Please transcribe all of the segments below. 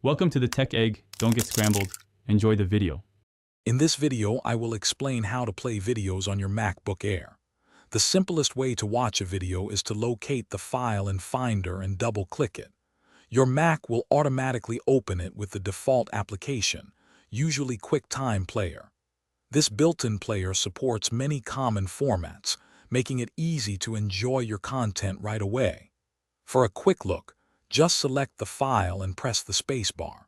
Welcome to the Tech Egg. Don't get scrambled. Enjoy the video. In this video, I will explain how to play videos on your MacBook Air. The simplest way to watch a video is to locate the file in Finder and double-click it. Your Mac will automatically open it with the default application, usually QuickTime Player. This built-in player supports many common formats, making it easy to enjoy your content right away. For a quick look, just select the file and press the spacebar.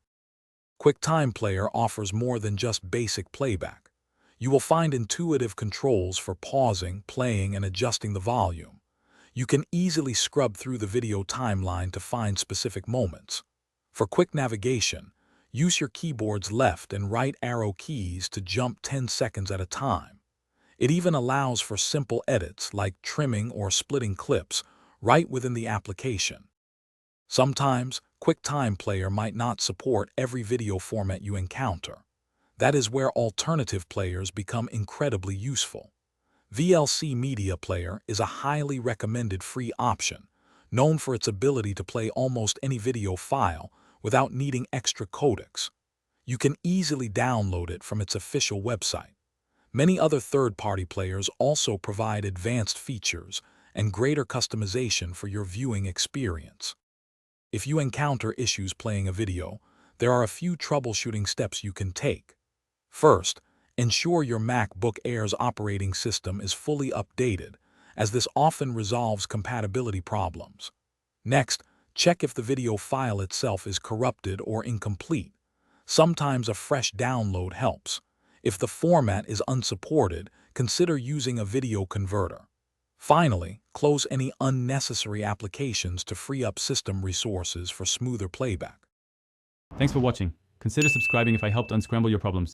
QuickTime Player offers more than just basic playback. You will find intuitive controls for pausing, playing, and adjusting the volume. You can easily scrub through the video timeline to find specific moments. For quick navigation, use your keyboard's left and right arrow keys to jump 10 seconds at a time. It even allows for simple edits like trimming or splitting clips right within the application. Sometimes, QuickTime Player might not support every video format you encounter. That is where alternative players become incredibly useful. VLC Media Player is a highly recommended free option, known for its ability to play almost any video file without needing extra codecs. You can easily download it from its official website. Many other third-party players also provide advanced features and greater customization for your viewing experience. If you encounter issues playing a video, there are a few troubleshooting steps you can take. First, ensure your MacBook Air's operating system is fully updated, as this often resolves compatibility problems. Next, check if the video file itself is corrupted or incomplete. Sometimes a fresh download helps. If the format is unsupported, consider using a video converter. Finally, close any unnecessary applications to free up system resources for smoother playback. Thanks for watching. Consider subscribing if I helped unscramble your problems.